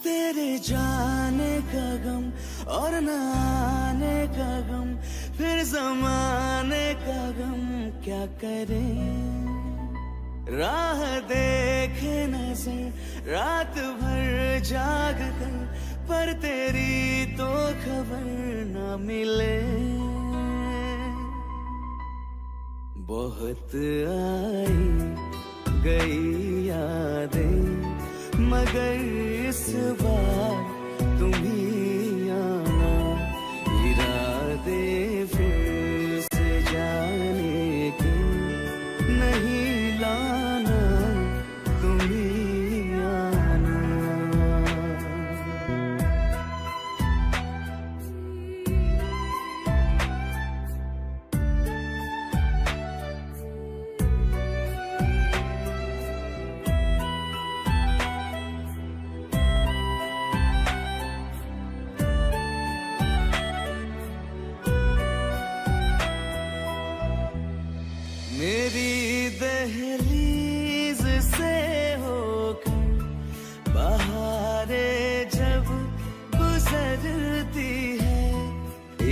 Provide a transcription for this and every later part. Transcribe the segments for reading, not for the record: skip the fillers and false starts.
तेरे जाने का गम और न आने का गम, फिर जमाने का गम क्या करें। राह देखे नजर रात भर जाग कर, पर तेरी तो खबर न मिले। बहुत आई गई यादें, मगर इस बार तुम ही आना। इरादे फिर से जाने के नहीं लाना, तुम ही आना। मेरी दहलीज से होकर बहारें जब गुजरती है,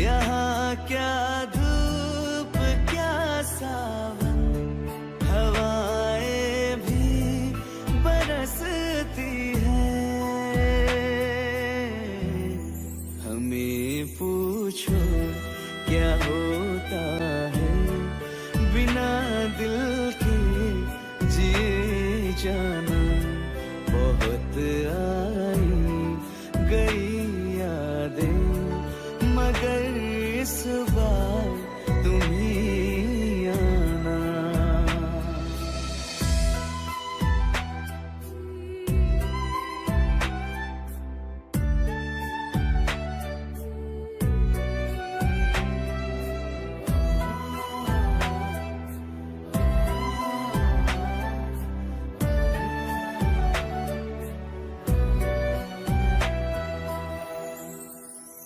यहाँ क्या धूप क्या सावन, हवाएं भी बरसती है। हमें पूछो क्या होता है बिना दिल के जिए जाना। बहुत आई गई यादें, मगर इस बार तुम ही आना।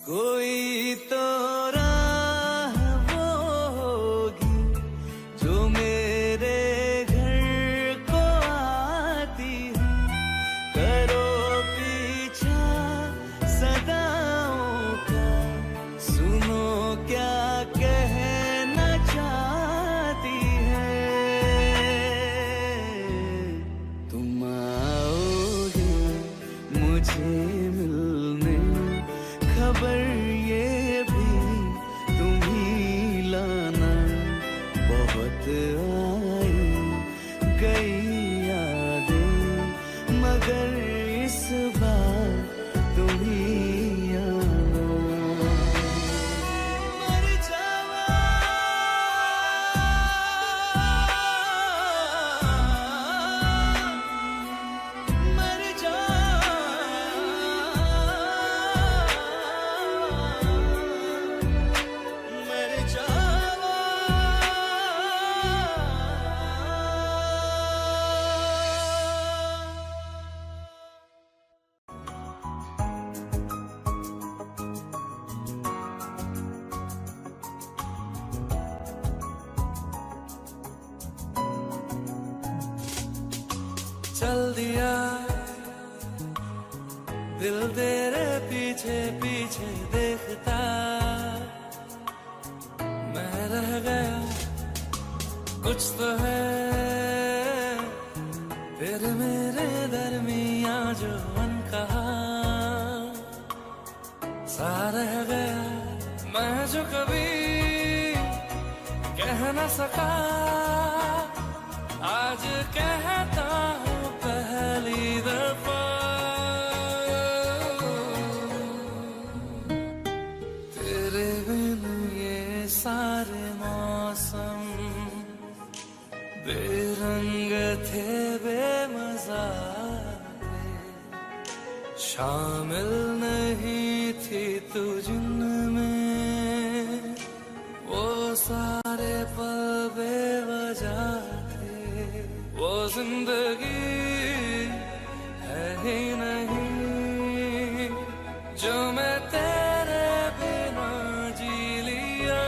कोई तो राह वो होगी जो मेरे घर को आती है। करो पीछा सदाओं का, सुनो क्या कहना चाहती है। तुम आओगे मुझे मिलने, खबर ये भी तुम ही लाना। बहुत आई गई यादें, मगर इस बार तुम ही आना। मर जावा, मर जावा, चल दिया दिल तेरे पीछे पीछे देखता। मैं रह गया कुछ तो है तेरे मेरे दरमिया जो अनकहा सा रह गया। मैं जो कभी कह न सका, आज कहता हूँ पहली दफा। तेरे बिन ये सारे मौसम बेरंग थे बेमजा थे, शामिल नहीं थी तू जिनमें वो सारे पल बेवजह थे। वो जिंदगी है ही नहीं जो मैं तेरे बिना जी लिया।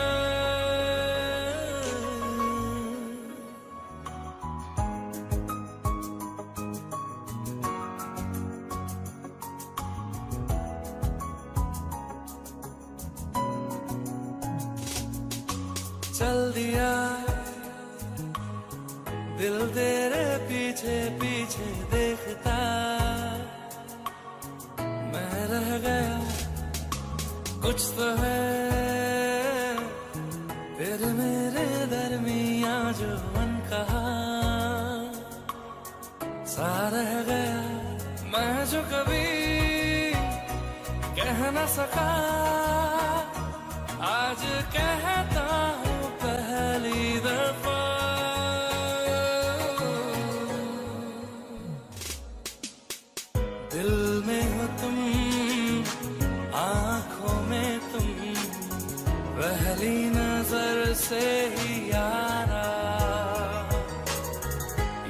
चल दिया दिल तेरे पीछे पीछे देखता, मैं रह गया कुछ तो है तेरे मेरे दरमियां जो अनकहा सा रह गया, मैं जो कभी कह न सका आज कहता हूँ पहली दफा। दिल में हो तुम, आंखों में तुम, पहली नजर से ही यारा,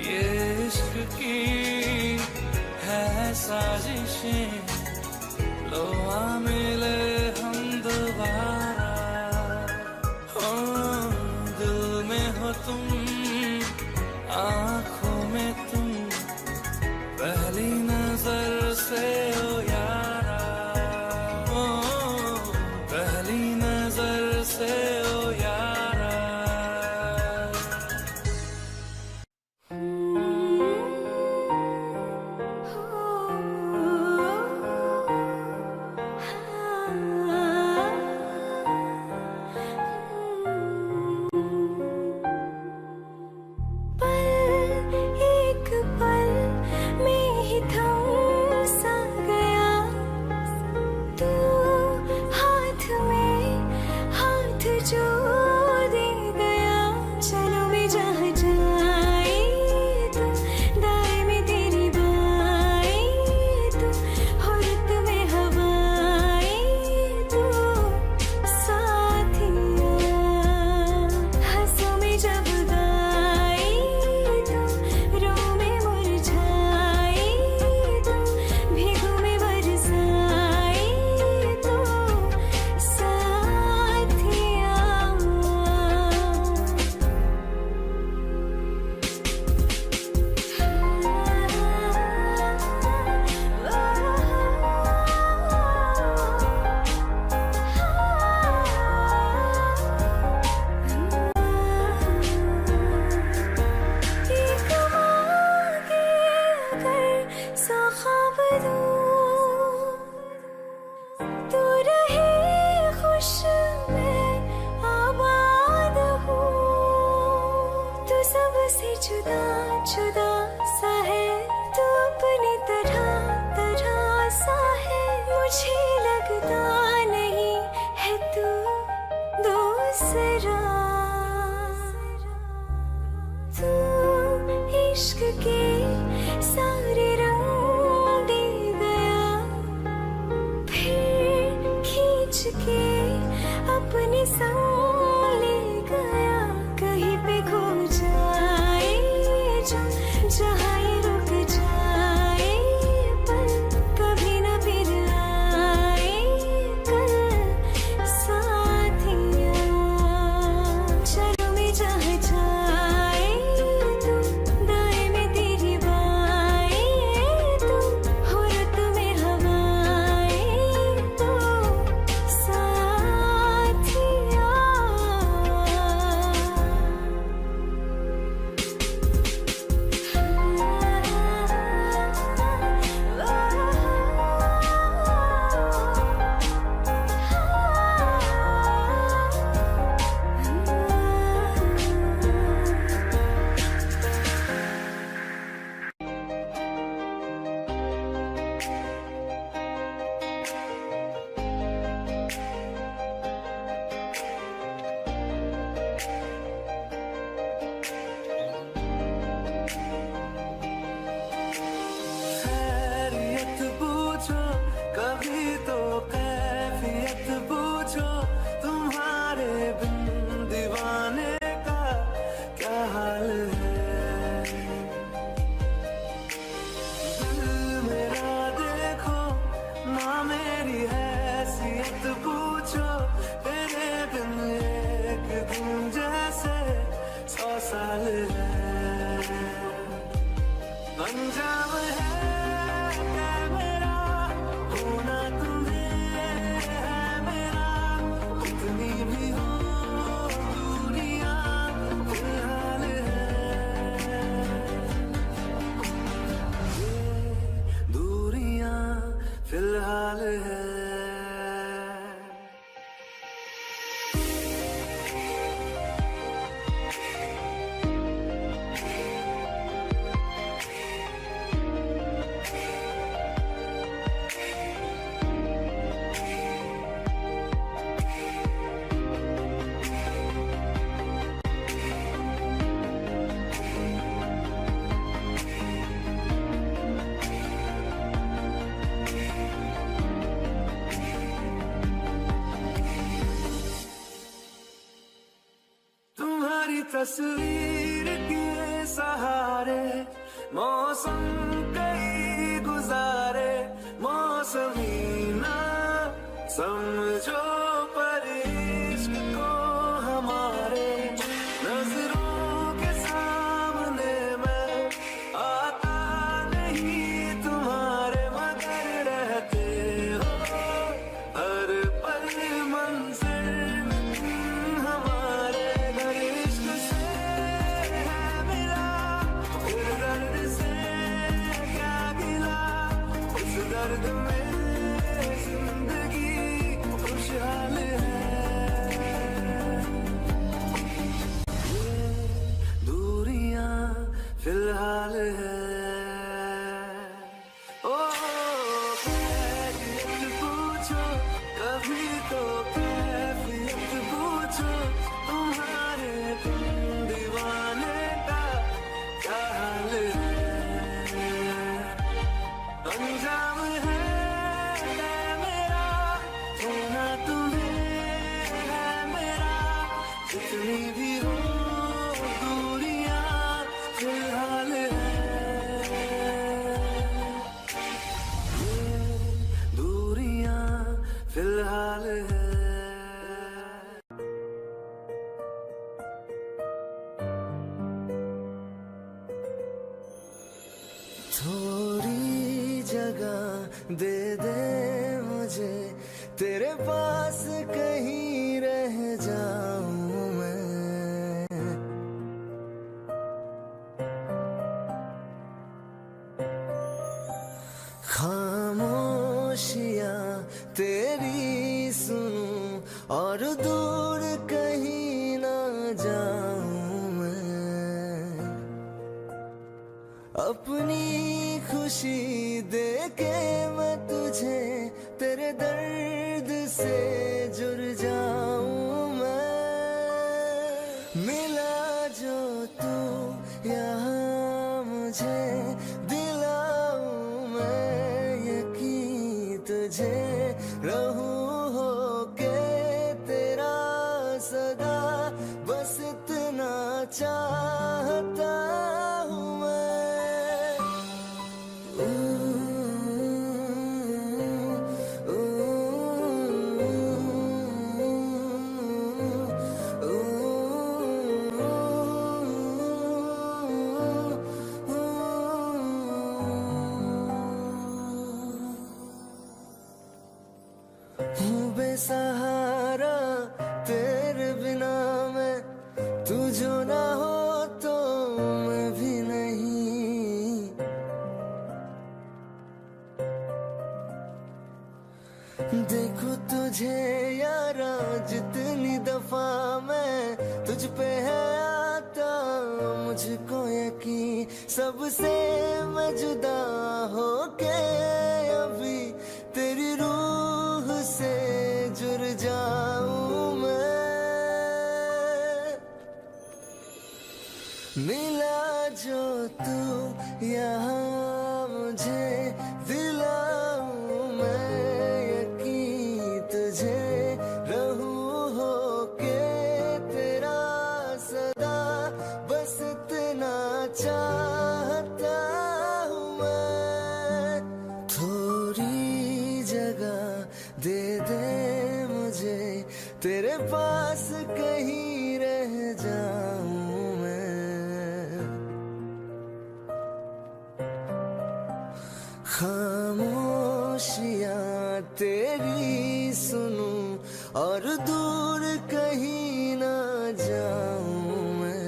ये इश्क की है साजिशें, लो आ मिले हम दोबारा। ओ दिल में हो तुम, आंखों में तुम, पहली नजर से ओ यारा, ओ पहली नजर से ओ यारा। एक पल में ही थम सा गया, तू हाथ में हाथ जो दे गया। चलो भी जहाँ जाए तू, दाएं में तेरी बाएं तू, हुर्रत में हवाएं तू, साथिया हंसों में जब गाए तू, रो में मुरझाए तू, भीगू में बरसाए तू, साथिया। एक मांगे अगर सौ ख्वाब दूं, तू रहे खुश मैं आबाद हूँ। तू सबसे जुदा जुदा सा है, तू अपनी तरह तरह सा है, मुझे लगता नहीं है तू दूसरा। तू इश्क के सारे रंग दे गया, फिर खींच के अपने संग ले गया। कहीं पे खो जाए जो, जहाँ ये रुक जाए पल, कभी न फिर आए कल, साथिया। चलो मैं जहाँ जाए तू, दाएं में तेरी बाएं तू, हुर्रत में हवाएं तू, साथिया। खैरियत पूछो कभी तो कैफियत पूछो, तुम्हारे बिन दीवाने का क्या हाल है। दिल मेरा देखो ना, मेरी हैसियत पूछो, तेरे बिन एक दिन जैसे 100 साल है। अंजाम है मेरा होना, तुम्हें है मेरा, कितनी भी हो दूरी तस्वीर के सहारे मौसम कई गुजारे मौसमी ना समझो पर इश्क को हमारे नजरों के सामने मैं आता नहीं तुम्हारे मगर रहते हो हर पल मंजिल में हमारे घर इश्क से है मिला फिर दर्द से क्या गिला इस दर्द में जिंदगी खुशहाल है ये दूरियां फिलहाल है ओ कैफियत पूछो कभी तो कैफियत पूछो तुम्हारे तुम दीवाने का क्या हाल है अंजाम है मेरा होना तुम्हें है मेरा जितनी भी हो दूरियां फिलहाल है ये दूरियां फिलहाल है थोड़ी जगह दे दे मुझे तेरे पास कहीं रह जाऊं मैं खामोशियां तेरी सुनूं और दूर कहीं ना जाऊं मैं अपनी खुशी दे के मैं तुझे तेरे दर्द से जुड़ जाऊं मैं मिला जो तू यहाँ मुझे दिलाऊं मैं यकीन तुझे रहूं हो के तेरा सदा बस इतना चाहता हूँ मैं हूँ बेसहारा तेरे बिना मैं तू जो ना हो तो मैं भी नहीं देखो तुझे यारा जितनी दफा मैं तुझ पे है आता मुझको यकीन सबसे मैं जुदा होके अभी तेरी रूह से जुड़ जाऊं मैं मिला जो तू यहाँ मुझे दिलाऊं मैं यकीन तुझे रहूं हो के तेरा सदा बस इतना चाहता हूँ मैं थोड़ी जगह दे दे मुझे तेरे पास कहीं रह जाऊं मैं खामोशियां तेरी सुनूं और दूर कहीं ना जाऊं मैं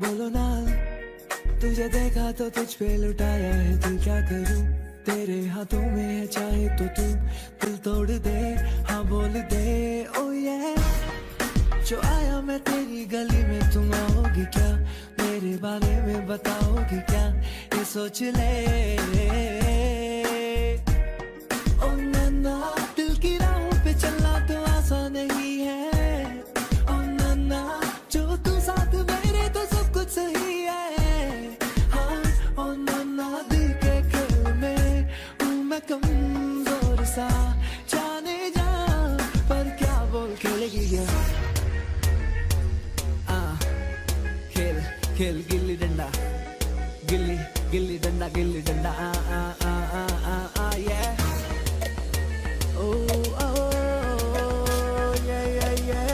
बोलो ना तुझे देखा तो तुझ पे लुटाया है दिल क्या करूं तेरे हाथों में है चाहे तो तू दिल तोड़ दे हाँ बोल दे ओ ये जो आया मैं तेरी गली में तुम आओगी क्या मेरे बारे में बताओगी क्या ये सोच ले ओ नैना सा जाने जा, पर क्या बोल खेलेगी क्या? खेल खेल गिल्ली डंडा, गिल्ली gilli danda, gilli danda, yeah. Oh, yeah, yeah, yeah,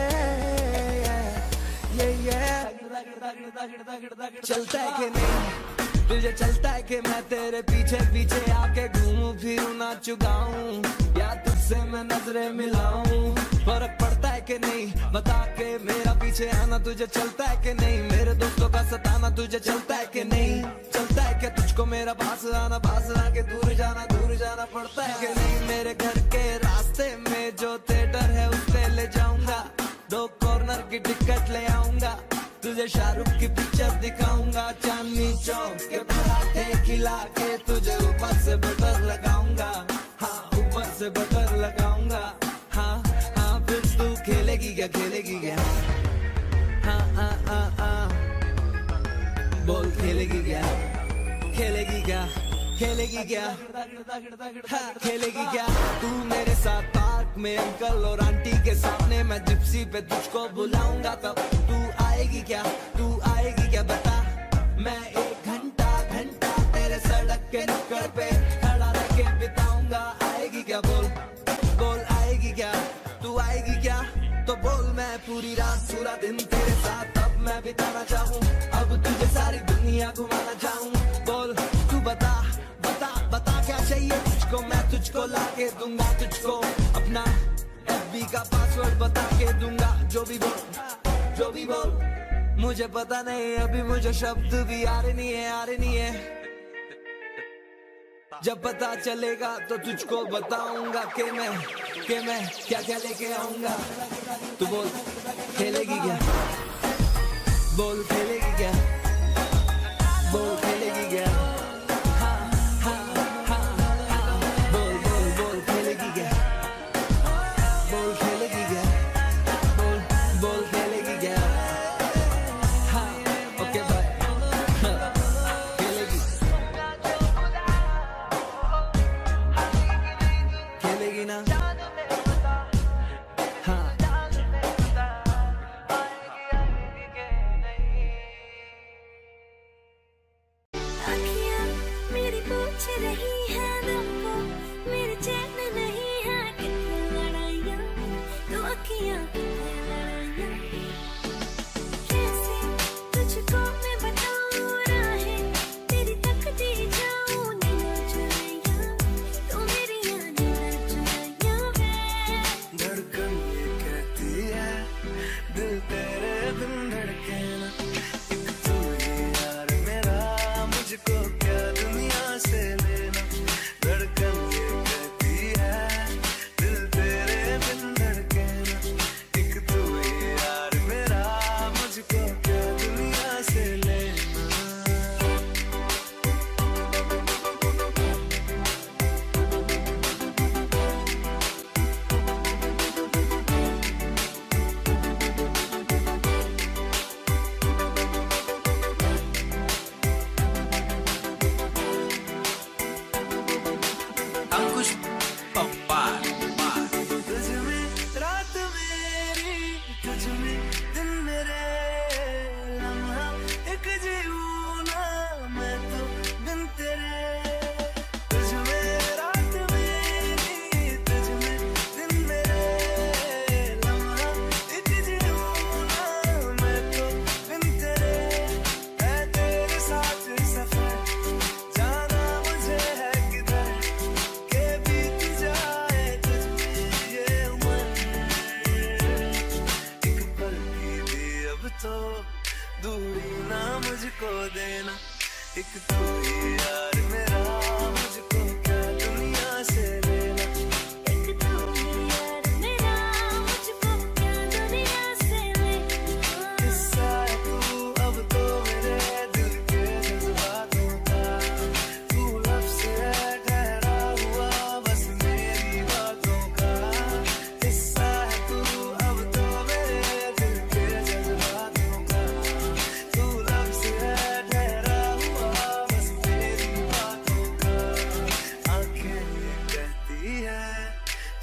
yeah, yeah. चलता है कि नहीं तुझे, चलता है कि मैं तेरे पीछे पीछे आके घूमूं फिरूं नाचूं गाऊं, या तुझसे मैं नजरें मिलाऊं? फर्क पड़ता है कि नहीं बता के, मेरा पीछे आना तुझे चलता है कि नहीं? मेरे दोस्तों का सताना तुझे चलता है कि नहीं? चलता है क्या तुझको मेरा पास आके दूर जाना पड़ता है कि नहीं? मेरे घर के रास्ते में जो थिएटर है उस पे ले जाऊंगा, 2 कॉर्नर की टिकट ले आऊंगा, तुझे शाहरुख की पिक्चर दिखाऊंगा, चांदनी चौक के पराठे खिला के तुझे ऊपर से बटर लगाऊंगा, हाँ ऊपर से बटर लगाऊंगा, हाँ हाँ फिर तू खेलेगी क्या, खेलेगी क्या? हाँ बोल खेलेगी क्या, खेलेगी क्या, खेलेगी क्या? हाँ खेलेगी क्या? तू मेरे साथ पार्क में अंकल और आंटी के सामने, मैं जिप्सी पे तुझको बुलाऊंगा, तब तू आएगी क्या, तू आएगी क्या बता? मैं 1 घंटा तेरे सड़क के नुक्कड़ पे खड़ा रह के बिताऊंगा, आएगी क्या? बोल बोल आएगी क्या? तू आएगी क्या? तो बोल मैं पूरी रात पूरा दिन तेरे साथ अब मैं बिताना चाहूँ, अब तुझे सारी दुनिया घुमाना चाहूँ, बोल तू बता बता बता क्या चाहिए तुझको? मैं तुझको ला के दूंगा, तुझको अपना FB का पासवर्ड बता के दूंगा, जो भी बोल मुझे पता नहीं, अभी मुझे शब्द भी आ रहे नहीं है, जब पता चलेगा तो तुझको बताऊंगा कि मैं क्या क्या लेके आऊंगा। तू बोल खेलेगी क्या, बोल खेलेगी क्या, बोल खेलेगी क्या? बोल खेलेगी क्या, बोल खेलेगी क्या, बोल खेलेगी क्या? हाँ ओके बाय, खेलेगी खेलेगी ना? हाँ अखियाँ मेरी पूछ रही है दिल को, मेरे चैन नहीं है कितनी लड़ाइयाँ, तो अखियाँ कितनी लड़ाइयाँ, कैसे तुझको मैं बताऊँ राहें तेरी तकती जाऊँ नीला चुराइयाँ, तू मेरी यादें चुराइयाँ,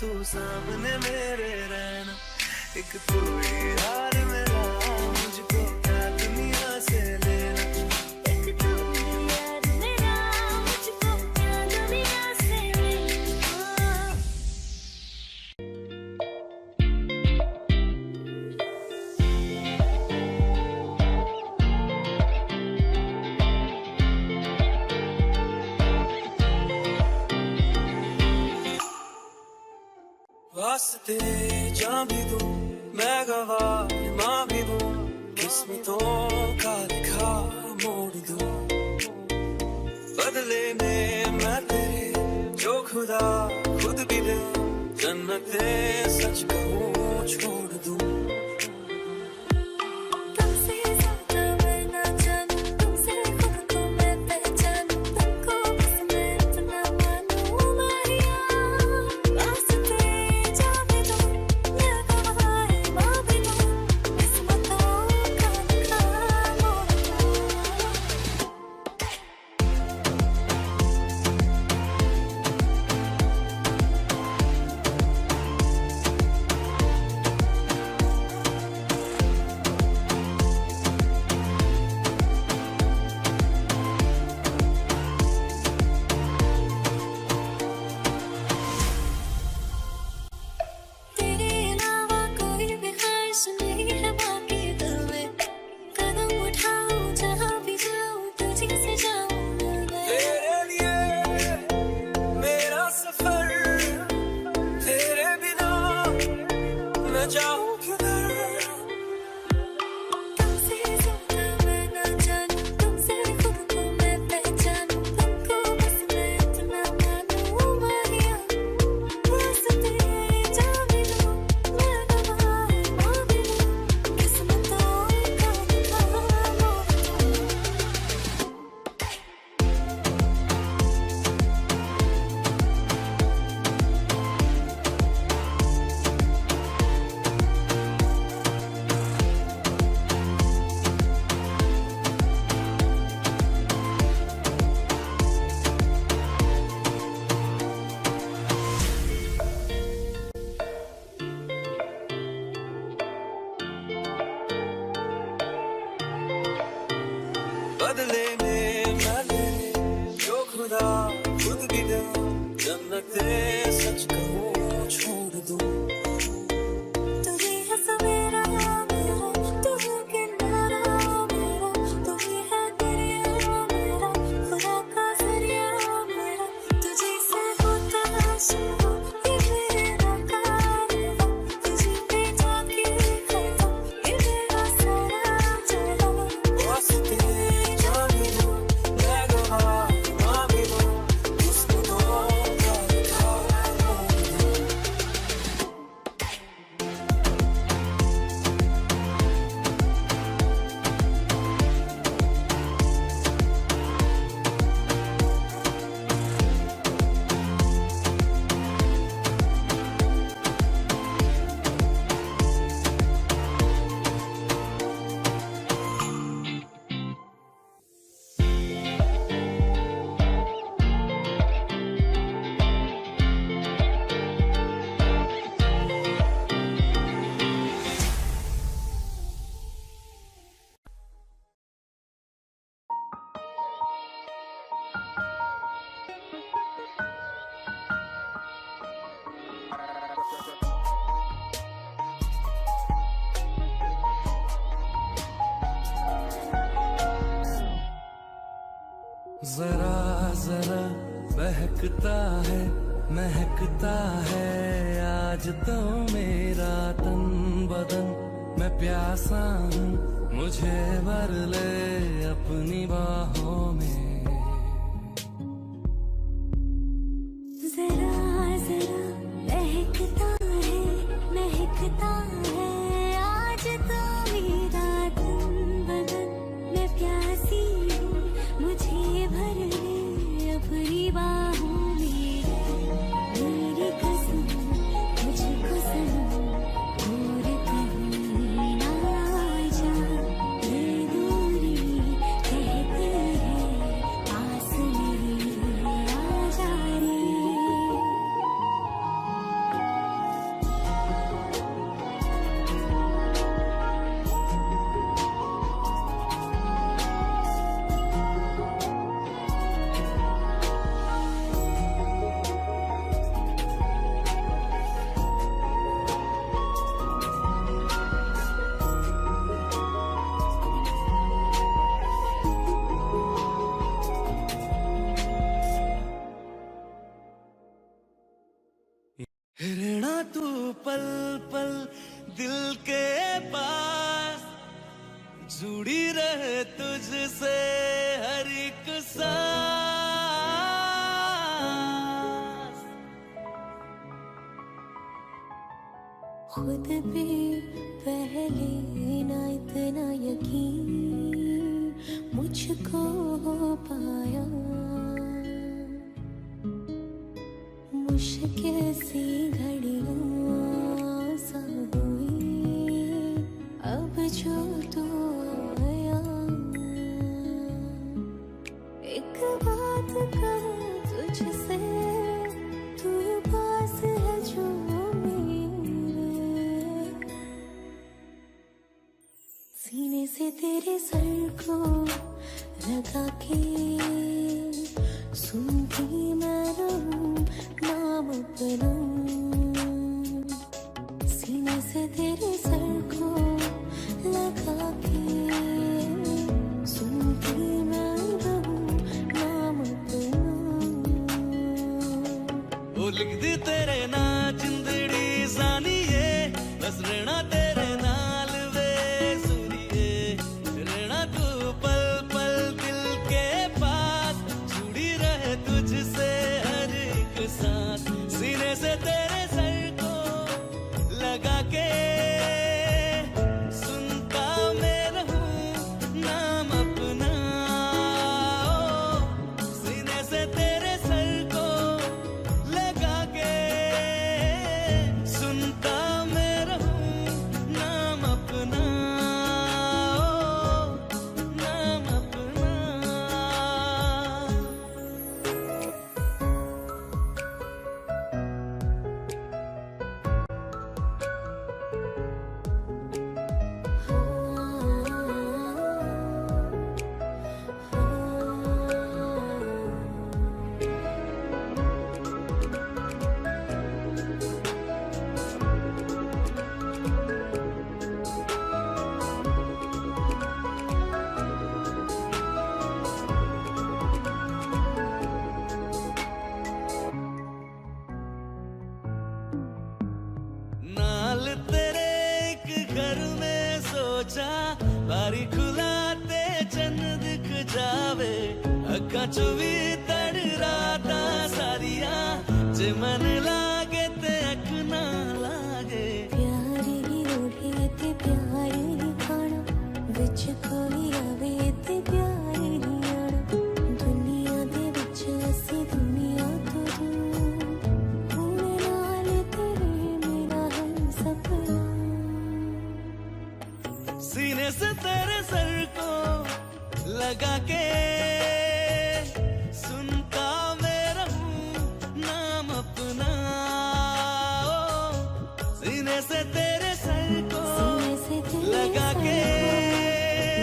तू सामने मेरे रहना, एक तू ही यार मेरा, मुझको क्या दुनिया से लेना। एक तू यार मेरा, मुझको क्या दुनिया से लेना। वास्ते जान भी दूं, मैं गवाह माँ भी दूं, किस्मतों का लिखा मोड़ दूं। बदले में मैं तेरे जो खुदा खुद भी दे, जन्नते सच कहूँ छोड़ दूं। तुमसे ज्यादा मैं ना जानूं, तुमसे खुद को मैं पहचानूं, तुमको बस मैं इतना मानूं माहिया। वास्ते जाने दो, मैं गवाह माँ भी दूं, किस्मतों का लिखा मोड़ दूं। तेरे अलावा कोई भी ख्वाहिश नहीं है बाकी दिल में, कदम उठाऊं जहाँ भी जाऊं तुझी से जाऊं मैं। तेरे लिए मेरा सफर, तेरे बिना मैं जाऊं किधर। तुमसे ज्यादा मैं ना जानूं, तुमसे खुद को मैं पहचानूं, तुमको बस मैं इतना मानूं माहिया। वास्ते जाने दो, मैं गवाह माँ भी दूं, किस्मतों का लिखा मोड़ दूं। बदले में मैं तेरे जो खुदा खुद भी दे, जन्नते सच कहूँ छोड़ दूं। तू ही है सवेरा मेरा, तू है किनारा मेरा, तू ही है दरिया मेरा, खुदा का जरिया मेरा। तुझे से होता शुरू ये मेरा कारवां, तुझे पे जाके खत्म ये मेरा सारा जहां। वास्ते जाने दो, मैं गवाह माँ भी दूं, किस्मतों का लिखा मोड़ दूं। जरा जरा बहकता है, महकता है आज तो मेरा तन बदन। मैं प्यासा हूँ, मुझे भर ले अपनी बाहों में। जरा जरा बहकता है, महकता है आज तो मेरा तन बदन। मैं प्यासी हूँ, मुझे भर ले अपनी बाहों में। मेरी कसम मुझको सनम दूर कहीं ना जा, ये दूरी कहती है रहना तू पल पल दिल के पास, जुड़ी रहे तुझसे हर एक सांस। खुद पे पहले ना इतना यकीन मुझको हो पाया, मुश्किल सी घड़ियां सा हुई अब जो तू आया। एक बात कहूं तुझसे, तू पास है जो मेरे, सीने से तेरे सर को लगा के सुनती मैं रहूं नाम अपना। सीने से तेरे सर को लगा के सुनती मैं रहूं नाम अपना। वो लिख दी तेरे ना जिंदड़ी सानिए, बस रहना तेरे नाल वे सुनिए। रहना तू पल पल दिल के पास, जुड़ी रहे तुझसे हर एक सांस। सीने से तेरे सर को लगा के सुनता मैं रहूं नाम अपना। सीने से तेरे सर को लगा के सुनता मैं रहूं नाम अपना, नाम अपना। नाल तेरे एक घर में सोचा, बारी खुलाते चन्न दिख जावे। अखा चो भी तड़ राता सारिया, जे मन लागे ते अख ना लागे। प्यार ही ओढ़े ते प्यार ही खाना, विच कोई आवे ते प्यार ही आना। दुनिया दे विच असी दुनिया तो दूर, हुण नाल तेरे मेरा हम सपना। सीने से तेरे सर को लगा के सुनता मैं रहूं नाम अपना। सीने से तेरे सर को सीने से तेरे लगा सर के को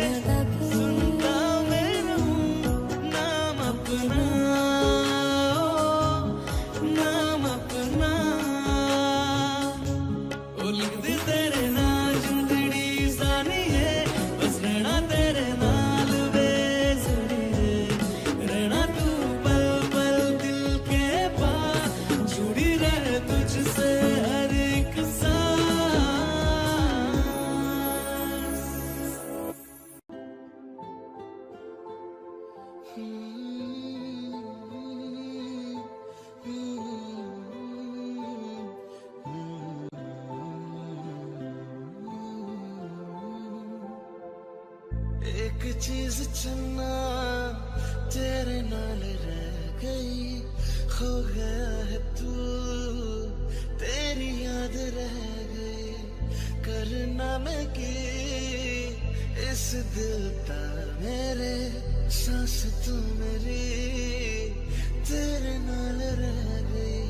लगा के सुनता मैं रहूं नाम अपना, नाम अपना। ओ लिख दी तेरे ना जिंदड़ी सानिए, बस रहना तेरे नाल वे जुड़िए। रहना तू पल पल दिल के पास, जुड़ी रहे तुझसे हर एक सांस। एक चीज चन्ना तेरे नाल रह गई, खो गया है तू, तेरी याद रह गई। करना मैं की इस दिल दा मेरे, सांस तू मेरी तेरे नाल रह गई।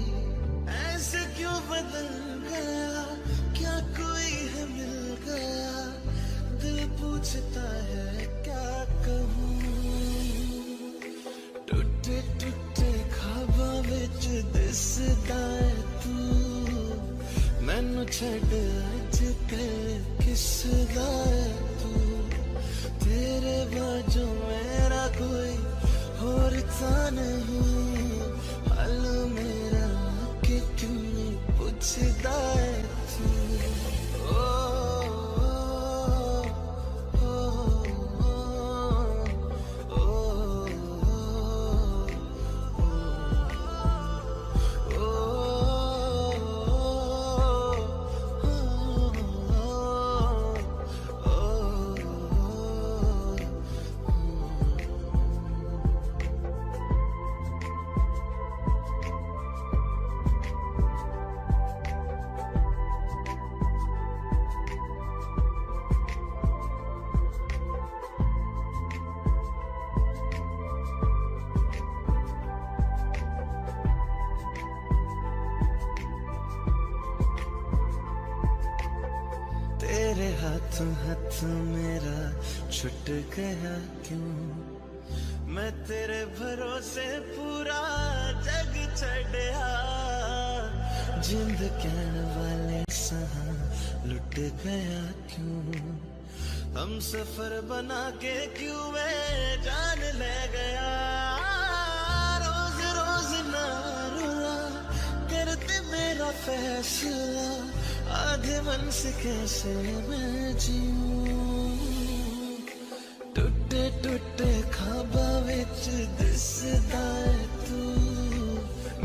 ऐसे क्यों बदल गया, क्या कोई है मिल गया। दिल पूछता है क्या कहूँ, टूटे टूटे ख्वाबां विच दिसदा है तू। मैनू छड्ड अज ते किसदा है तू। तेरे बाजू मेरा कोई होर था नहीं, हाल मेरा कि क्यों नहीं पुछदा है तू ओ, ओ, ओ, तेरे हाथों हाथ मेरा छुट गया क्यों मैं तेरे भरोसे पूरा जग छड़या जिंद कहने वाले सहा लुट गया क्यों हम सफर बना के क्यों मैं जान ले गया रोज रोज ना रुला करते मेरा फैसला आधे मन से कैसे मैं जीऊं टुटे टुटे ख्वाबां विच दिसदा है तू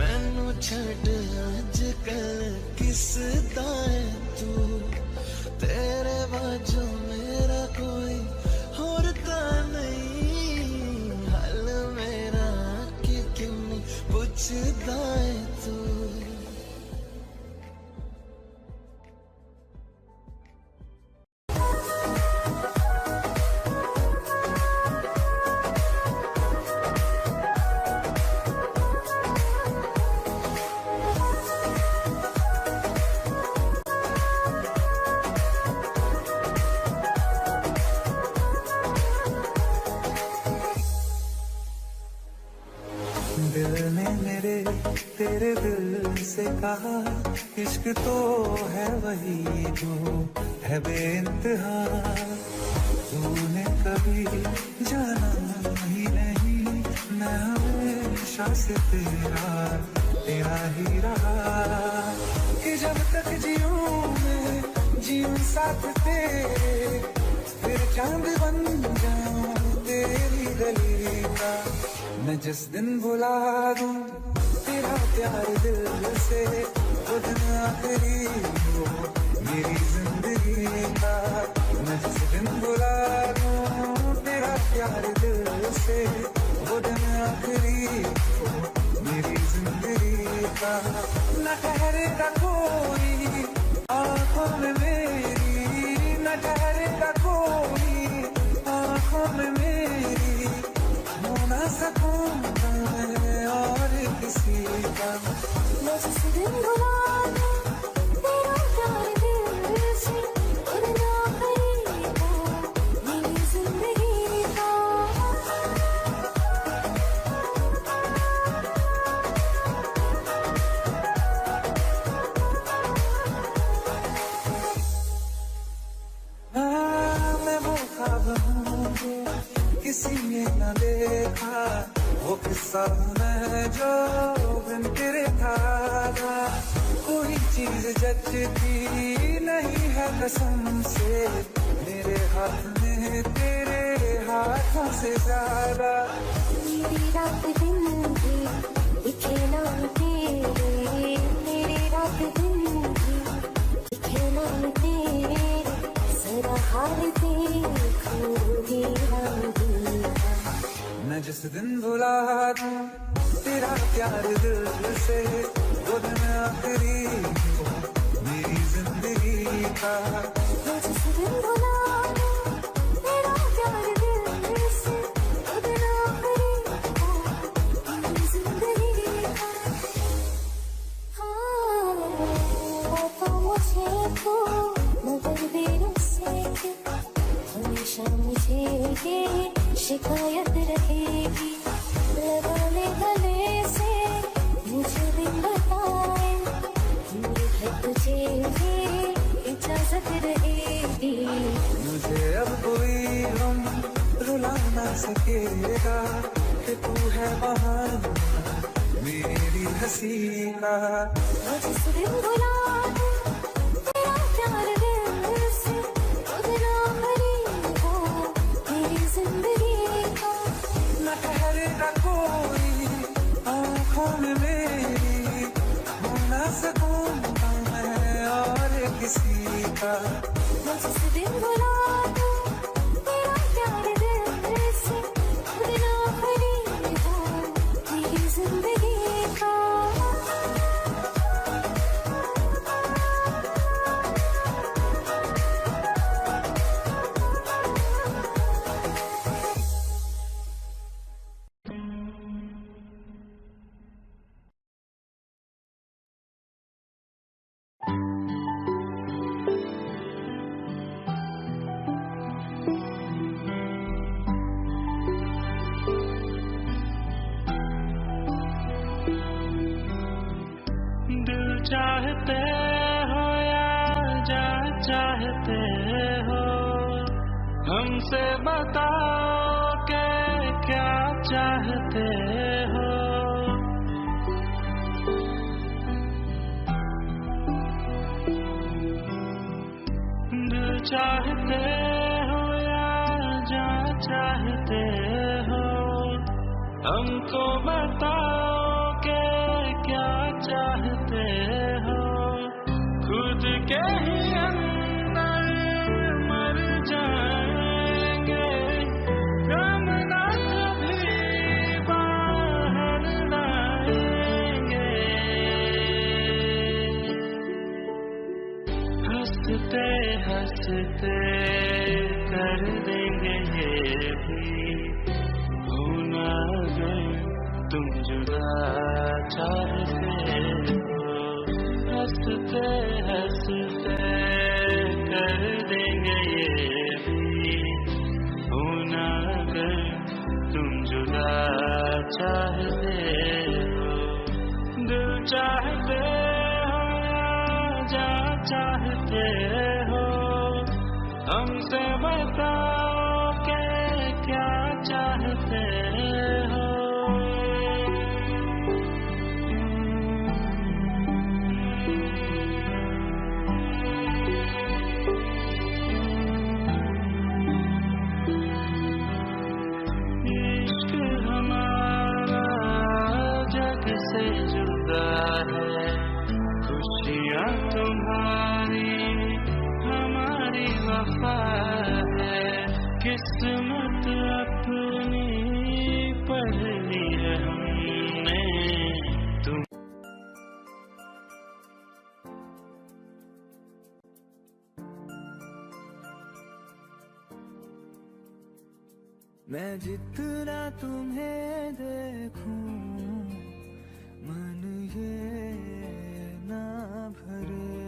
मैनू छड्ड अज कल किसदा है तू तेरे बाजों मेरा कोई होर तां नहीं हल मेरा कि क्यों नहीं पुछदा है तू दिल ने मेरे तेरे दिल से कहा इश्क तो है वही जो है बेइंतहा तूने कभी जाना ही नहीं मैं हमेशा से तेरा ही रहा कि जब तक जीऊं मैं जीऊं साथ तेरे फिर चांद बन जाऊं तेरी गली का मैं जिस दिन भुला दूं तेरा प्यार दिल से वो दिन आखिरी हो मेरी जिंदगी का मैं जिस दिन भुला दूं तेरा प्यार दिल से वो दिन आखिरी हो मेरी जिंदगी का न ठहरेगा कोई आंखों में मेरी न ठहरेगा कोई आंखों में मेरी हो ना सकूंगा मैं और किसी का मैं जिस दिन भुला दूं तेरा प्यार दिल से और ना करेगा मेरी जिंदगी का मैं वो ख्वाब हूँ जो किसी ने न देखा वो किस्सा मैं जो बिन तेरे था कोई चीज जचती नहीं है कसम से मेरे हाथ में तेरे हाथों से ज्यादा मेरी रात दिन भी दिखे नाम तेरे मेरी रात दिन भी दिखे नाम तेरे जरा हाल देखो दीवाना मैं जिस दिन भुला दूं तेरा प्यार दिल से वो दिन आखिरी हो मेरी जिंदगी का मैं जिस दिन भुला दूं तेरा प्यार दिल से वो दिन आखिरी हो मेरी जिंदगी का हाँ पापा मुझे तो मगर देरों से हमेशा मुझे ये शिकायत रहेगी लगाने गले से मुझे भी बताए है तुझे भी इजाजत रहेगी मुझे अब कोई गम रुला ना सकेगा कि तू है वहाँ मेरी हंसी का वो जिस दिन भुला दूं तेरा प्यार दिल से, वो दिन आखिरी हो मेरी जिंदगी का। न ठहरेगा कोई आँखों में मेरी, हो ना सकूंगा मैं और किसी का। वो जिस दिन भुला दूं तेरा प्यार दिल से, वो दिन आखिरी हो मेरी जिंदगी का। दिल चाहते हो या जा चाहते हो, हमसे बताओ के क्या चाहते हो। दिल चाहते हो या जा चाहते हो, हमको बताओ के क्या चाहते हो। खुद के ही अंदर मर जाएंगे, गम ना कभी बाहर लाएंगे। हंसते हंसते कर देंगे ये भी, होना अगर तुम जुदा चाहते हो। हंसते हंसते कर देंगे ये भी, होना अगर तुम जुदा चाहते हो। दिल चाहते हो या जा चाहते हो, हमसे बताओ के क्या चाहते हो। इश्क हमारा जग से जुदा है, खुशियाँ तुम्हारी हमारी वफा है। किस्मत अपनी पढ़ ली है हमने, तुम मैं जितना तुम्हें देखूं मन ये ना भरे।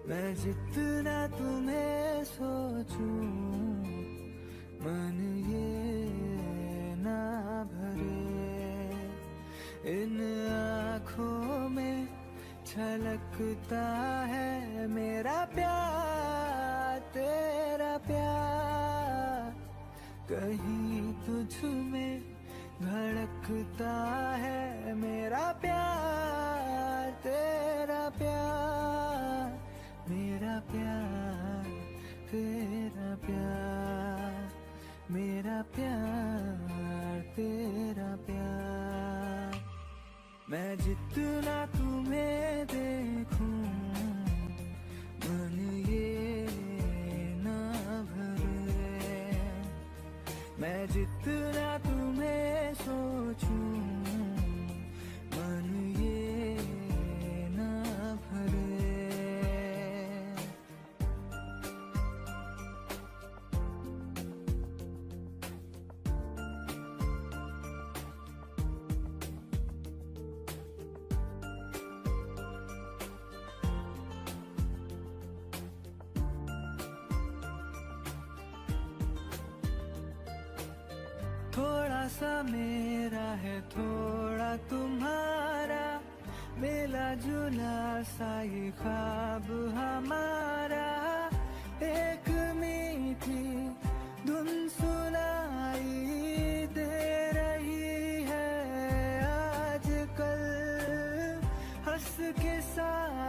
मैं जितना तुम्हें सोचूं मन ये ना भरे। इन आँखों में छलकता है मेरा प्यार, तेरा प्यार। कहीं तुझ में धड़कता है मेरा प्यार, तेरा प्यार। मेरा प्यार तेरा प्यार, मेरा प्यार तेरा प्यार। मैं जितना तुम्हें देखूं मन ये ना भरे। मैं जितना तुम्हें सोचूं मन ये ना भरे। थोड़ा सा मेरा है थोड़ा तुम्हारा, मिला जुला सा ये ख्वाब हमारा। एक मीठी धुन सुनाई दे रही है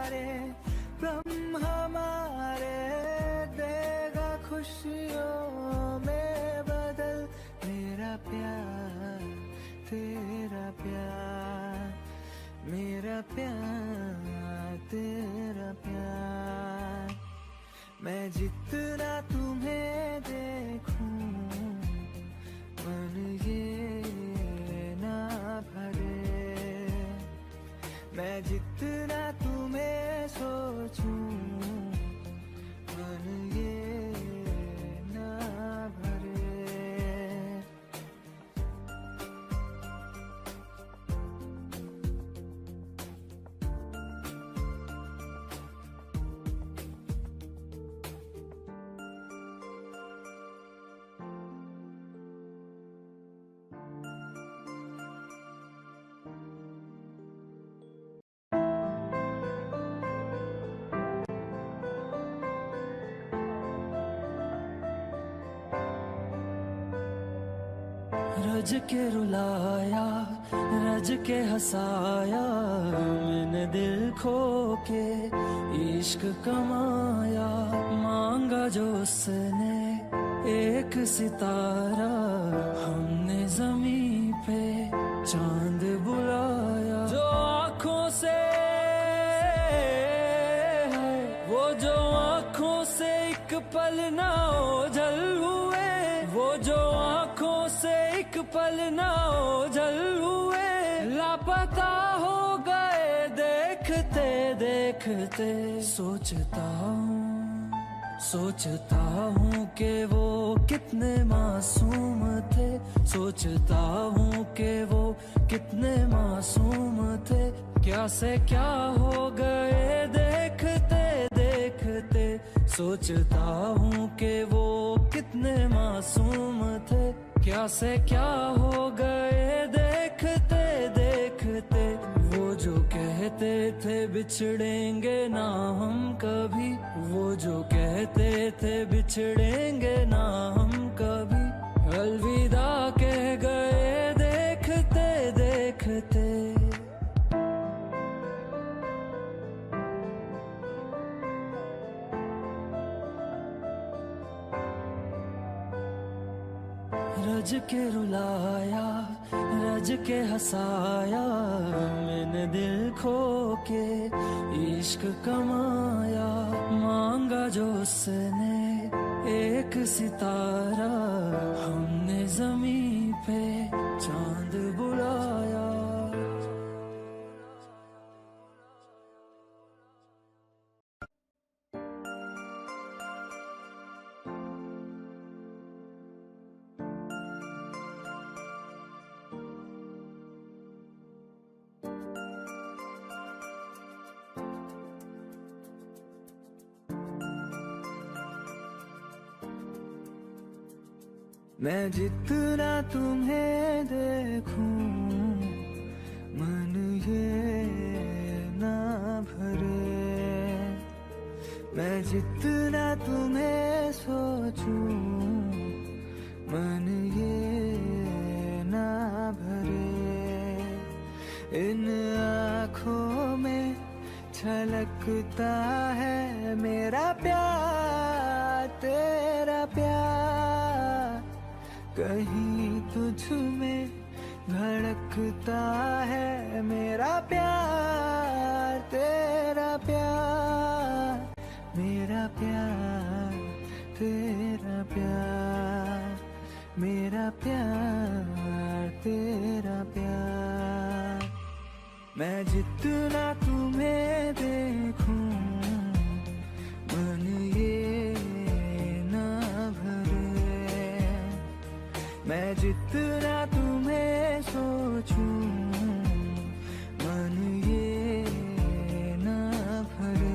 सारे गम हमारे देगा खुशियों में बदल। मेरा प्यार तेरा प्यार, मेरा प्यार तेरा प्यार। मैं जितना तुम्हें देखूं मन ये ना भरे। मैं जितना तुम्हें सोचूं मन ये ना भरे। रज के रुलाया, रज के हंसाया, मैंने दिल खो के इश्क कमाया। मांगा जो उसने एक सितारा, हमने जमीन पे चांद बुलाया। जो आँखों से है वो, जो आँखों से एक पल ना ओझल हुए, वो जो आँखों से एक पल ना ओझल हुए। लापता हो गए देखते देखते। सोचता हूँ कि वो कितने मासूम थे। सोचता हूँ कि वो कितने मासूम थे। क्या से क्या हो गए देखते देखते। सोचता हूँ कि वो कितने मासूम थे। क्या से क्या हो गए देखते देखते। वो जो कहते थे बिछड़ेंगे ना हम कभी, वो जो कहते थे बिछड़ेंगे ना हम कभी, अलविदा कह गए देखते देखते। रज के रुलाया, रज के हंसाया, मैंने दिल खो के इश्क कमाया। मांगा जो उसने एक सितारा, हमने जमीन पे चांद बुलाया। मैं जितना तुम्हें देखूं मन ये ना भरे। मैं जितना तुम्हें सोचूं मन ये ना भरे। इन आँखों में छलकता है मेरा प्यार तेरा प्यार। कहीं तुझ में धड़कता है मेरा प्यार तेरा प्यार। मेरा प्यार तेरा प्यार, मेरा प्यार तेरा प्यार। मैं जितना तुम्हें देखूं मन ये ना भरे। मैं जितना तुम्हें सोचूं मन ये ना भरे।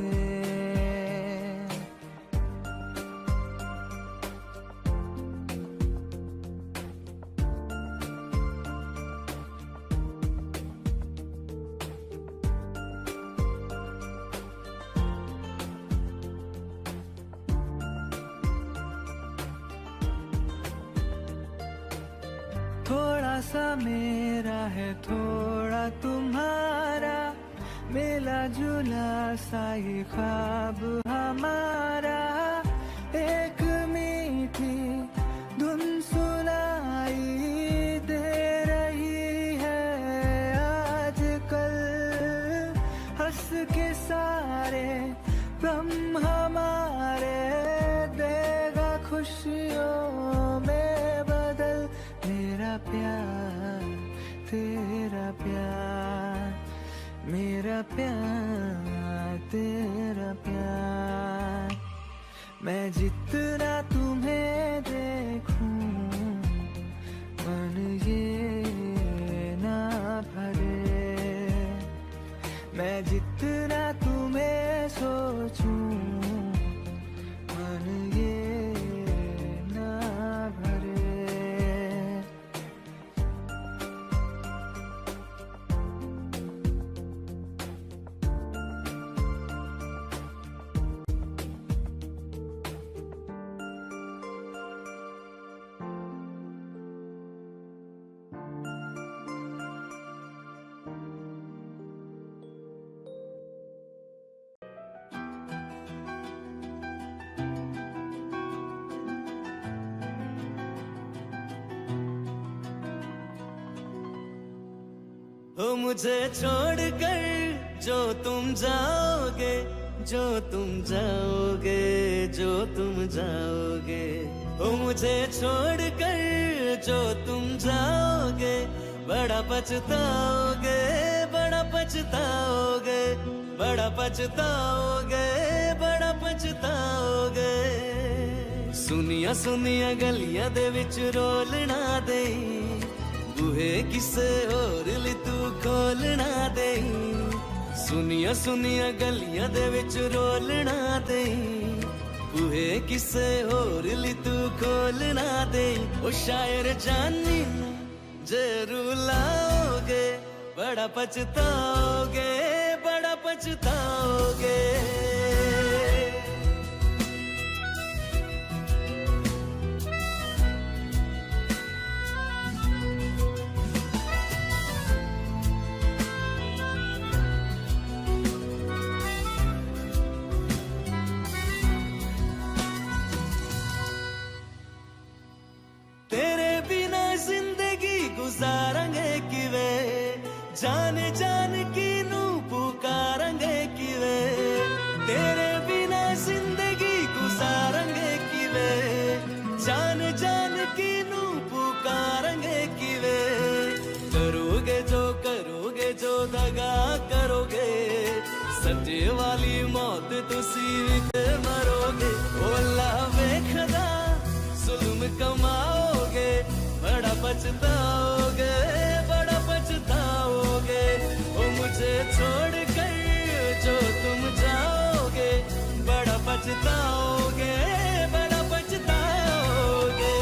थोड़ा सा मेरा है थोड़ा तुम्हारा, मिला जुला सा ये ख्वाब हमारा, एक मीठी धुन सुनाई दे रही है आजकल। हंस के सारे गम हमारे देगा खुशियों में बदल। मेरा प्यार तेरा प्यार, मेरा प्यार तेरा प्यार। मैं जितना तुम्हें देखूं मन ये ना भरे, मैं जितना तुम्हें सोचूं मन ये ना भरे। हो मुझे छोड़कर जो तुम जाओगे, जो तुम जाओगे, जो तुम जाओगे। हो मुझे छोड़कर जो तुम जाओगे, बड़ा पछताओगे, बड़ा पछताओगे, बड़ा पछताओगे, बड़ा पछताओगे। सुनिया सुनिया गलियां दे विच रोलना दे, बूहे किसे होर ली तू खोलना दे। सुनिया सुनिया गलियां दे विच रोलना दे, बूहे किसे होर ली तू खोलना दे। ओ शायर जानी जे रुलाओगे, बड़ा पछताओगे, बड़ा पछताओगे। गुजारेंगे किवे जाने जान की नू पुकारेंगे किवे, तेरे बिना जिंदगी गुजारेंगे किवे जान जान की नू पुकारेंगे किवे। करोगे जो दगा करोगे, सच्चे वाली मौत तुसी विच मरोगे। ओ अल्लाह वेखदा जुल्म कमाओगे, बड़ा पछताओगे, बड़ा पछताओगे। ओ मुझे छोड़ कर जो तुम जाओगे, बड़ा पछताओगे, बड़ा पछताओगे।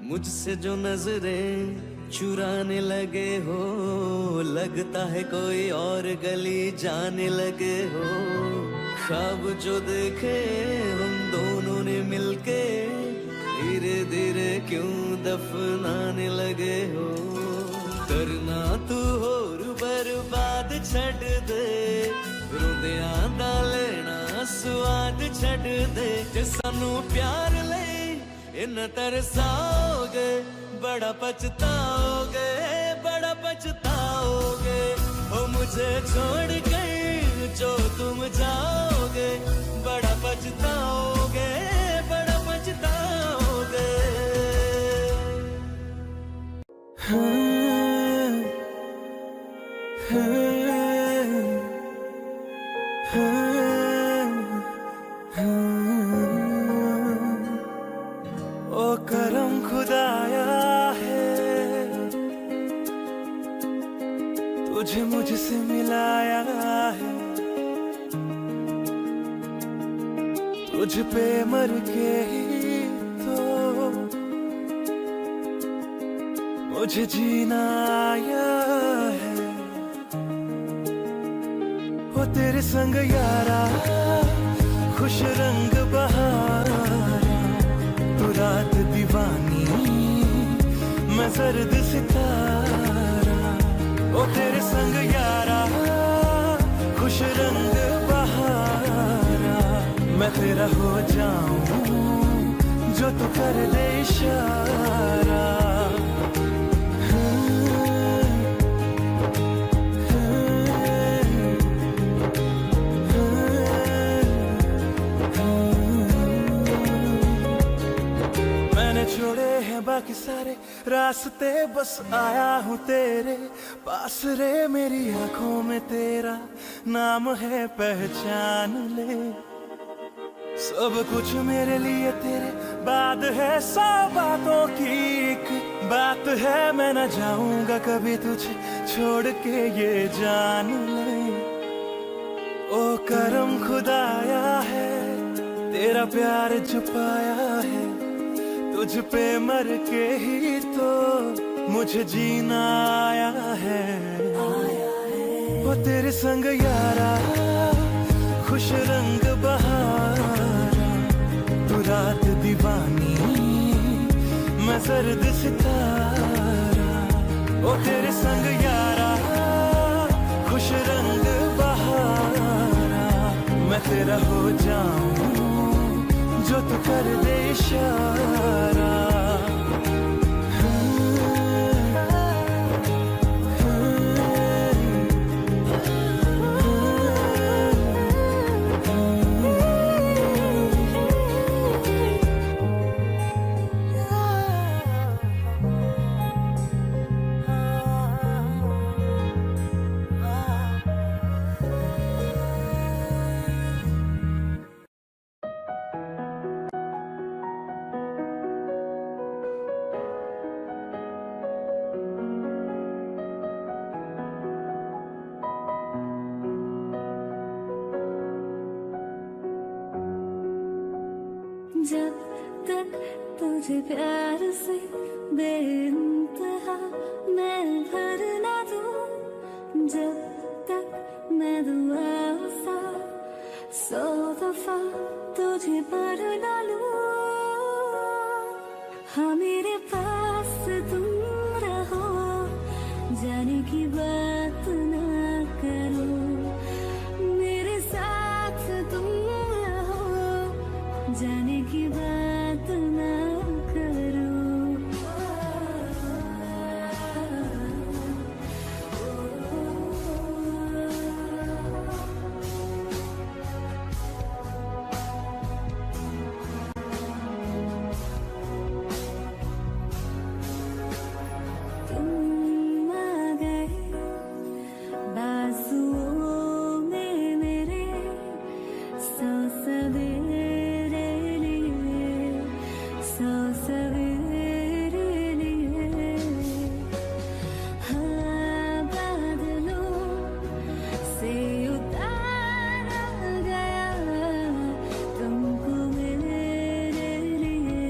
मुझसे जो नजरें चुराने लगे हो, लगता है कोई और गली जाने लगे हो। ख्वाब जो देखे हम दोनों ने मिलके, धीरे धीरे क्यों दफनाने लगे हो। करना तू होर बर्बाद छड़ दे, रुदिया दा लेना स्वाद छड़ दे। जे सानू प्यार ले इन तरसाओगे, बड़ा पछताओगे, बड़ा पछताओगे। ओ मुझे छोड़ कर जो तुम जाओगे, बड़ा पछताओगे, बड़ा पछताओगे। ओ करम खुदाया है, तुझे मुझसे मिलाया है। तुझ पे मर के ही तो मुझे जीना आया है। ओ तेरे संग यारा खुश रंग बहारा, तू रात दीवानी मैं जर्द सितारा। ओ तेरे संग यारा खुश रंग बहारा, मैं तेरा हो जाऊं जो तू कर दे इशारा। मैंने छोड़े हैं बाकी सारे रास्ते, बस आया हूँ तेरे पास रे। मेरी आंखों में तेरा नाम है, पहचान ले। सब कुछ मेरे लिए तेरे बाद है, 100 बातों की एक बात है। मैं न जाऊंगा कभी तुझे छोड़ के, ये जान ले। ओ करम खुदाया है, तेरा प्यार छुपाया है। तुझ पे मर के ही तो मुझे जीना आया है। वो तेरे संग यारा खुश रंग बहारा, तू रात दीवानी मैं जर्द सितारा। ओ तेरे संग यारा खुश रंग बहारा, मैं तेरा हो जाऊं जो तू कर दे इशारा। जब तक तुझे प्यार से बेइंतहा मैं भर ना दूं, जब तक मैं दुआ सा 100 दफा तुझे पर डालूं। हाँ मेरे पास तुम रहो, जाने की बात ना करो। मेरे साथ तुम रहो, जाने की बात ना करो। तुम आ गए बाजुओं में मेरे, 100 सवेरे लिए, 100 सवेरे लिए। हाँ बादलों से उतारा गया तुमको मेरे लिए,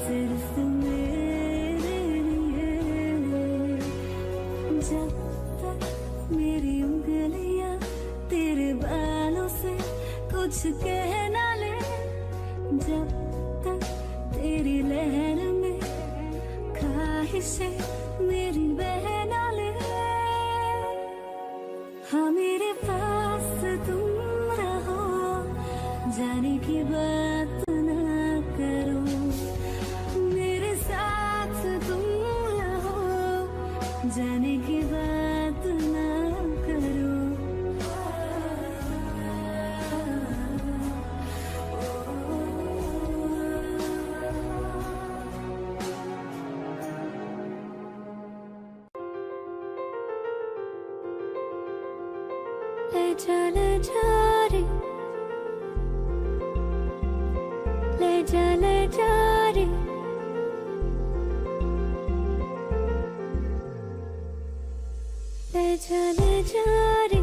सिर्फ मेरे लिए। जब तक मेरी उंगलियां तेरे बालों से कुछ कह ना ले, जब तक तेरी लहर में ख्वाहिशें मेरी बह ना ले। हाँ मेरे पास तुम रहो, जाने की बात ना करो। मेरे साथ तुम रहो, जाने की बात ना करो। ले जा रे, ले जा रे। ले जा रे,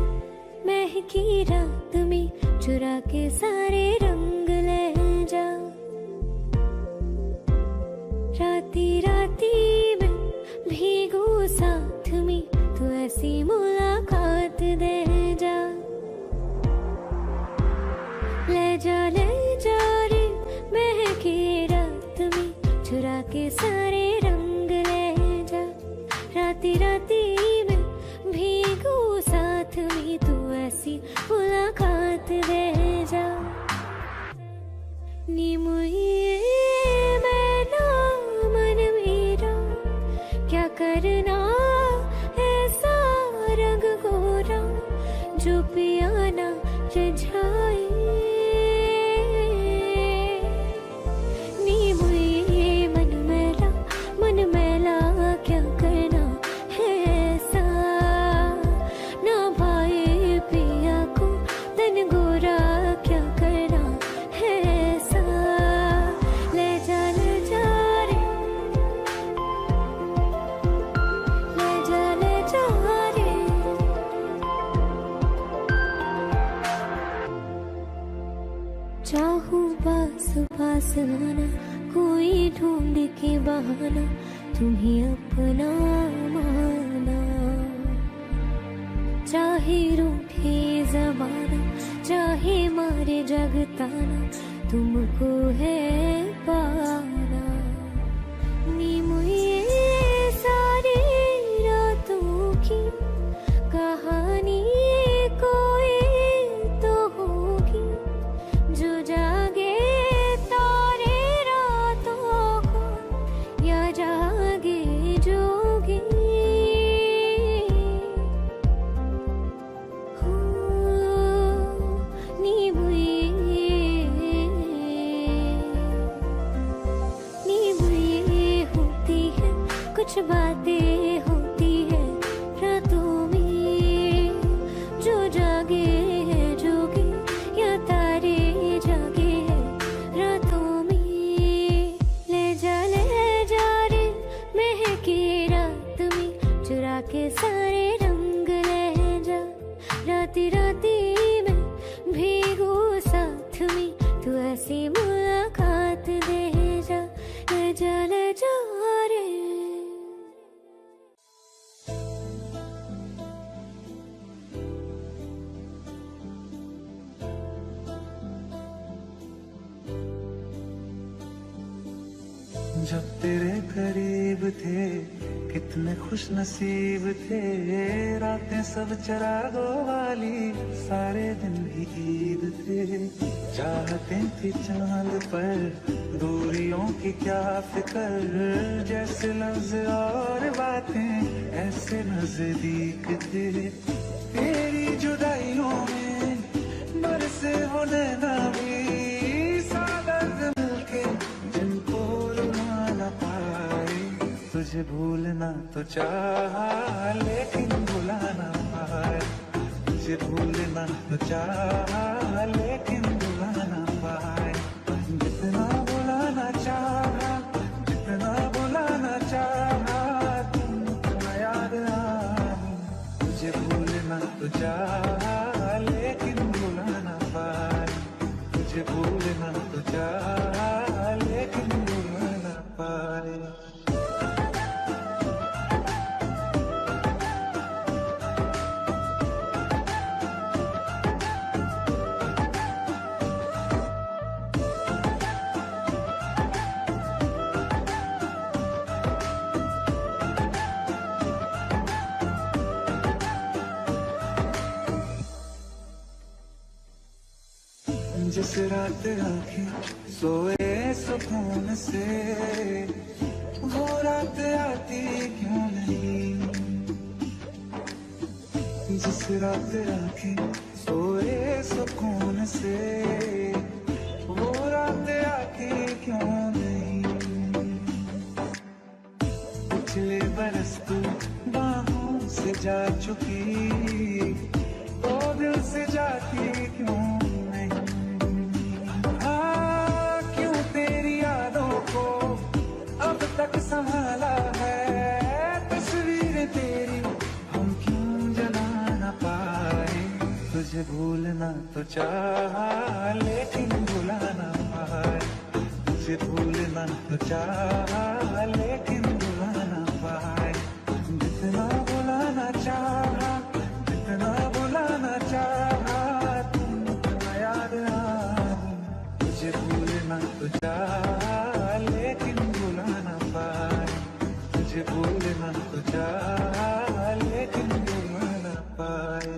महकी रात में चुरा के सारे रंग ले जा। राती राती में भीगू साथ में, तू ऐसी मुलाकात दे जा। जा रे महके रात में चुरा के सारे रंग ले जा। राती राती में भीगू साथ में तू ऐसी मुलाकात दे जा। नी मुझे मैना मन मेरा क्या करना ऐसा रंग गोरा जो पियाना रिझाए। नी मुझे मन मैला क्या करना है ऐसा ना भाई पिया को तन गोरा क्या करना है ऐसा। ले जा रे ले जा रे। चाहूं पास पास आना कोई ढूंढ के बहाना तुम्हें अपना माना। चाहे रूठे जमाना चाहे मारे जगताना तुमको है पाना। नी मुझे सारी रातों की कहानी कोई तो होगी जो जागे तारे रातों को या जागे जोगी। हो नी बुई होती है कुछ बातें होती है रातों में जो जागे है जोगी या तारे जागे है रातों में। ले जा रे महके रात में चुरा के सारे रंग ले जा। राती राती में भीगू साथ में तू ऐसी मुलाकात दे जा। ले जा रे। जब तेरे करीब थे कितने खुश नसीब थे। रातें सब चरागों वाली सारे दिन भी ईद थे। चाहते थी चांद पर दूरियों की क्या फिक्र। जैसे लफ्ज और बातें ऐसे नजदीक थे। तेरी जुदाइयों में बरसे वो नैना भी सादत मिलके जिनको रुला न पाए। तुझे भूलना तो चाहा लेकिन भुला ना पाए। तुझे भूलना तो चाहा लेकिन भुला ना पाए। जितना भुलाना चाहा जितना भुलाना चाहा तुमको याद आई। तुझे भूलना तो चाहा लेकिन भुला ना पाए। तुझे भूलना तो चाहा लेकिन भुला ना पाए। जिस रात आंखें सोए सुकून से वो रात आती क्यों नहीं। जिस रात आंखें सोए सुकून से वो रात आती क्यों नहीं। पिछले बरस तू बाहों से जा चुकी तो दिल से जाती क्यों। तक संभाला है तस्वीर तेरी हम क्यों जला ना पाए। तुझे भूलना तो चाहा लेकिन भुला ना पाए। तुझे भूलना तो चाहा लेकिन भुला ना पाए। जितना भुलाना चाहा जितना भुलाना चाहा तुमको याद आई। लेकिन भुला ना पाए, तुझे भूलना तो चाहा लेकिन भुला ना पाए।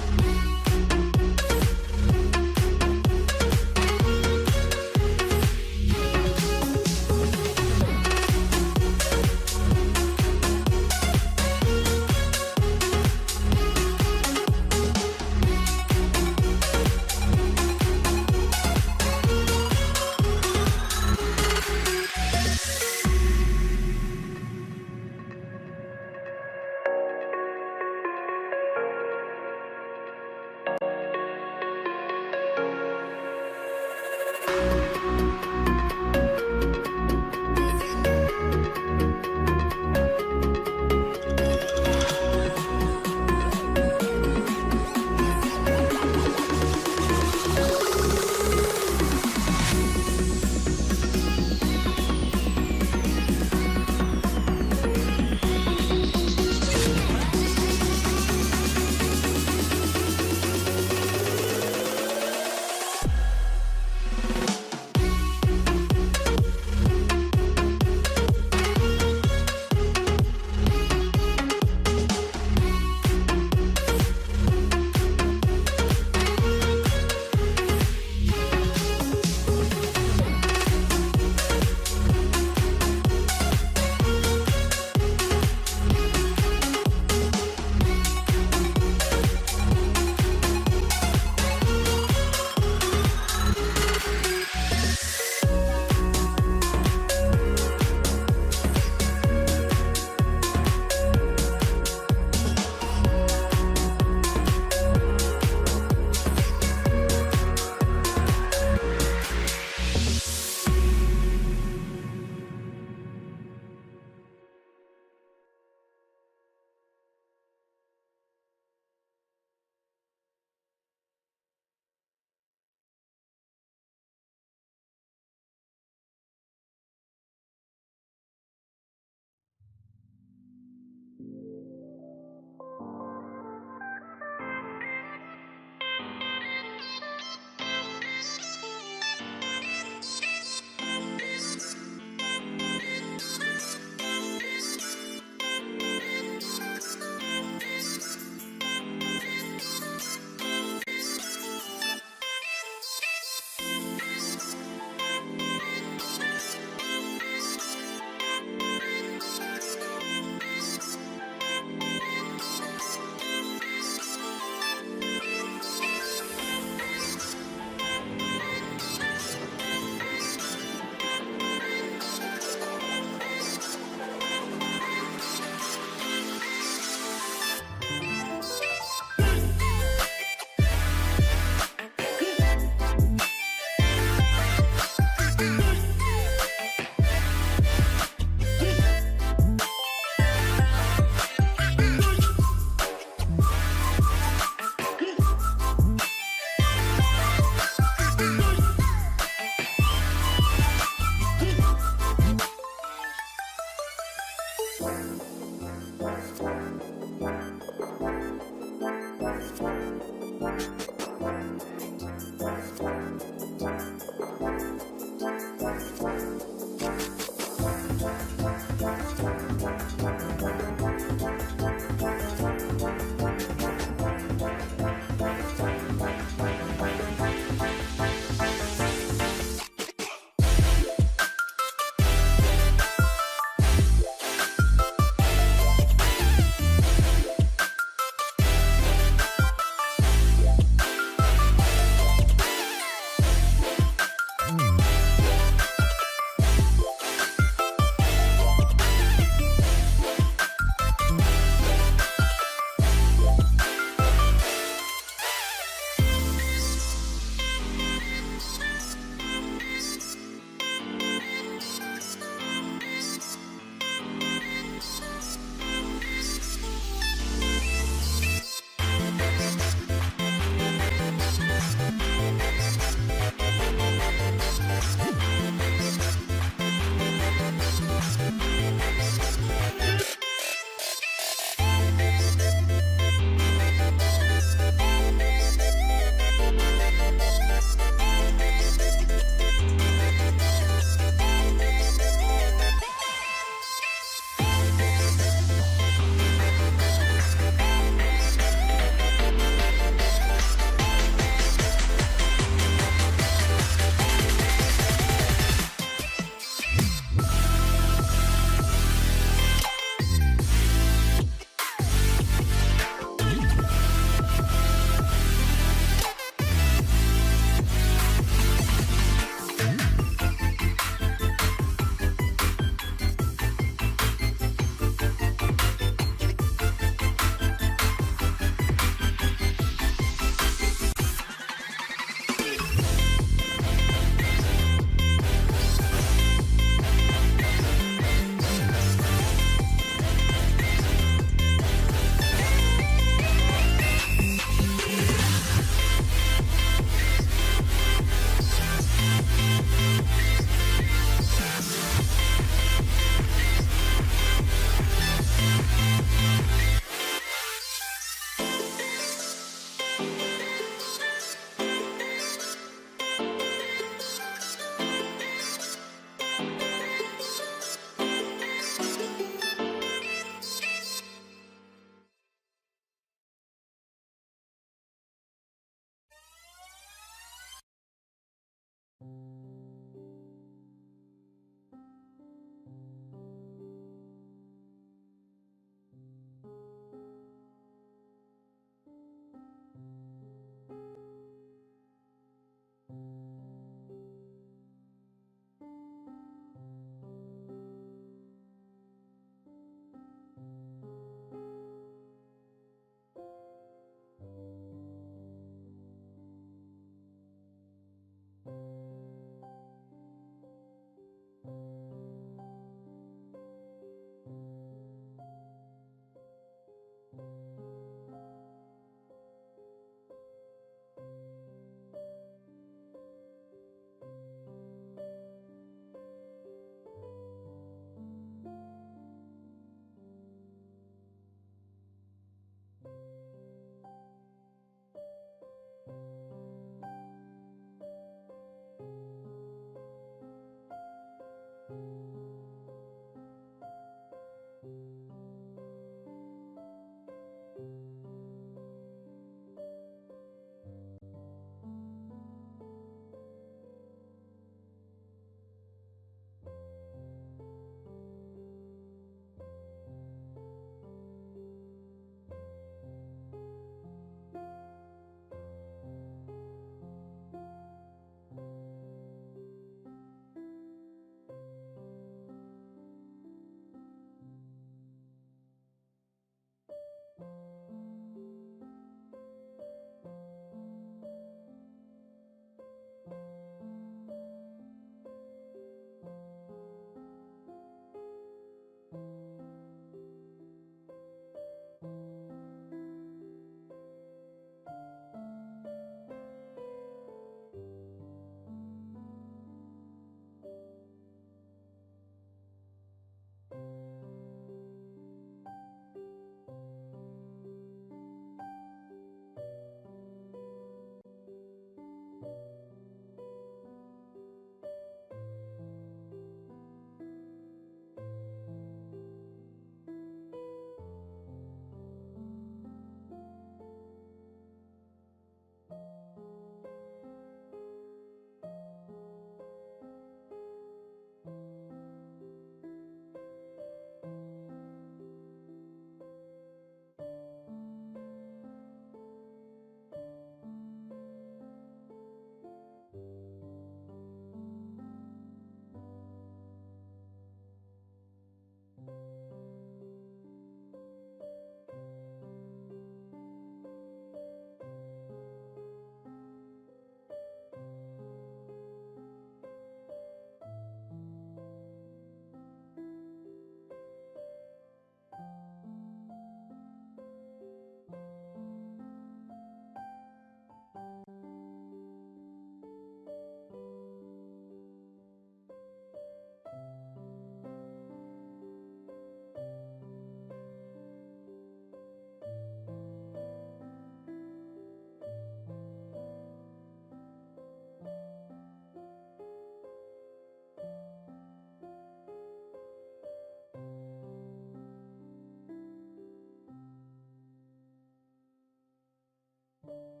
है।